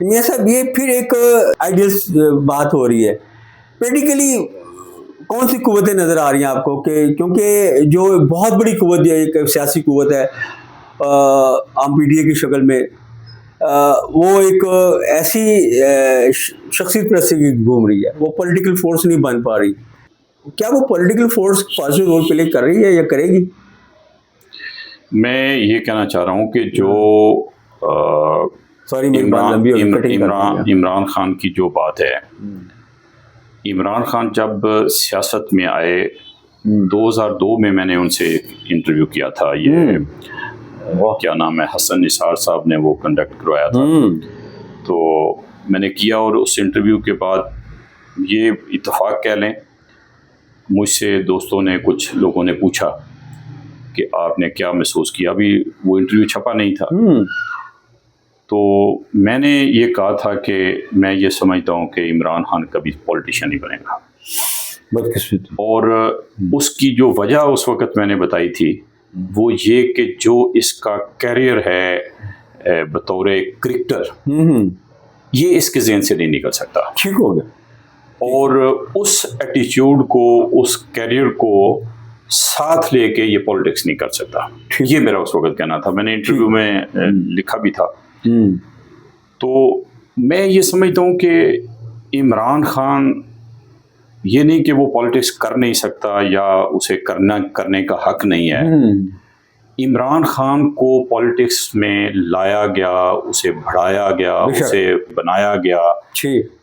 میاں صاحب یہ پھر ایک آئیڈیل بات ہو رہی ہے، پریکٹیکلی کون سی قوتیں نظر آ رہی ہیں آپ کو؟ کہ کیونکہ جو بہت بڑی قوت ہے، ایک سیاسی قوت ہے عام پی ٹی اے کی شکل میں، وہ ایک ایسی شخصیت پرستی کی گھوم رہی ہے، وہ پولیٹیکل فورس نہیں بن پا رہی. کیا وہ political force positive role play کر رہی ہے یا کرے گی؟ میں یہ کہنا چاہ رہا ہوں کہ جو عمران خان کی جو بات ہے، عمران خان جب سیاست میں آئے 2002 میں نے ان سے انٹرویو کیا تھا، یہ کیا نام ہے، حسن نثار صاحب نے وہ کنڈکٹ کروایا تھا، تو میں نے کیا. اور اس انٹرویو کے بعد یہ اتفاق کہہ لیں، مجھ سے دوستوں نے، کچھ لوگوں نے پوچھا کہ آپ نے کیا محسوس کیا. ابھی وہ انٹرویو چھپا نہیں تھا، تو میں نے یہ کہا تھا کہ میں یہ سمجھتا ہوں کہ عمران خان کبھی پولیٹیشین نہیں بنے گا. اور اس کی جو وجہ اس وقت میں نے بتائی تھی وہ یہ کہ جو اس کا کیریئر ہے بطور کرکٹر، یہ اس کے ذہن سے نہیں نکل سکتا. ٹھیک ہو گیا. اور اس ایٹیچیوڈ کو، اس کیریئر کو ساتھ لے کے یہ پولیٹکس نہیں کر سکتا. یہ میرا اس وقت کہنا تھا، میں نے انٹرویو میں لکھا بھی تھا. تو میں یہ سمجھتا ہوں کہ عمران خان، یہ نہیں کہ وہ پولیٹکس کر نہیں سکتا یا اسے کرنے کا حق نہیں ہے. عمران خان کو پولیٹکس میں لایا گیا، اسے بڑھایا گیا، اسے بنایا گیا.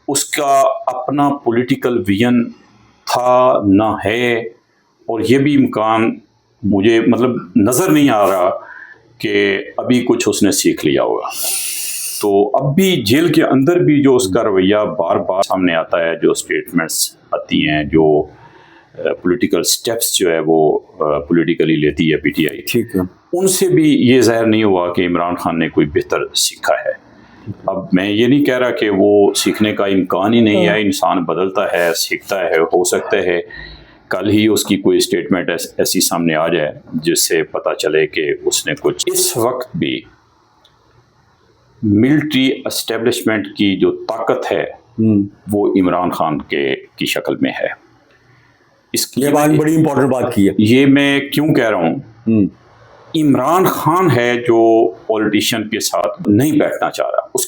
اس کا اپنا پولیٹیکل ویژن تھا نہ ہے، اور یہ بھی امکان مجھے مطلب نظر نہیں آ رہا کہ ابھی کچھ اس نے سیکھ لیا ہوگا. تو اب بھی جیل کے اندر بھی جو اس کا رویہ بار بار سامنے آتا ہے، جو اسٹیٹمنٹس آتی ہیں، جو پولیٹیکل سٹیپس جو ہے وہ پولیٹیکلی لیتی ہے پی ٹی آئی، ان سے بھی یہ ظاہر نہیں ہوا کہ عمران خان نے کوئی بہتر سیکھا ہے. اب میں یہ نہیں کہہ رہا کہ وہ سیکھنے کا امکان ہی نہیں ہے، انسان بدلتا ہے، سیکھتا ہے. ہو سکتا ہے کل ہی اس کی کوئی اسٹیٹمنٹ ایسی سامنے آ جائے جس سے پتہ چلے کہ اس نے کچھ. اس وقت بھی ملٹری اسٹیبلشمنٹ کی جو طاقت ہے وہ عمران خان کی شکل میں ہے. یہ بات بڑی امپورٹنٹ بات کی ہے. یہ میں کیوں کہہ رہا ہوں، عمران خان ہے جو پولیٹیشین کے ساتھ نہیں بیٹھنا چاہ رہا. اس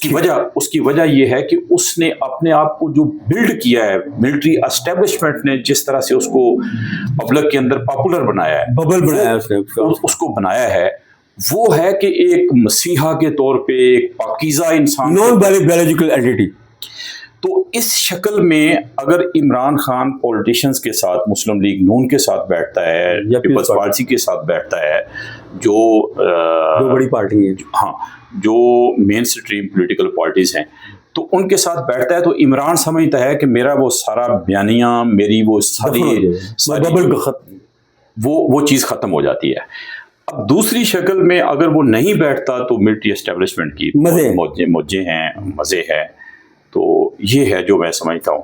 کی وجہ یہ ہے کہ اس نے اپنے آپ کو جو بلڈ کیا ہے، ملٹری اسٹیبلشمنٹ نے جس طرح سے اس کو پبلک کے اندر پاپولر بنایا ہے، ببل بنایا اس کو بنایا ہے، وہ ہے کہ ایک مسیحا کے طور پہ ایک پاکیزہ انسان، نان بایولوجیکل اینٹی. تو اس شکل میں اگر عمران خان پولیٹیشنز کے ساتھ، مسلم لیگ نون کے ساتھ بیٹھتا ہے یا پیپلز پارٹی کے ساتھ بیٹھتا ہے، جو بڑی پارٹی ہے، ہاں، جو مین سٹریم پولیٹیکل پارٹیز ہیں، تو ان کے ساتھ بیٹھتا ہے، تو عمران سمجھتا ہے کہ میرا وہ سارا بیانیہ، میری وہ ساری وہ چیز ختم ہو جاتی ہے. اب دوسری شکل میں اگر وہ نہیں بیٹھتا تو ملٹری اسٹیبلشمنٹ کی مزے ہیں، تو یہ ہے جو میں سمجھتا ہوں.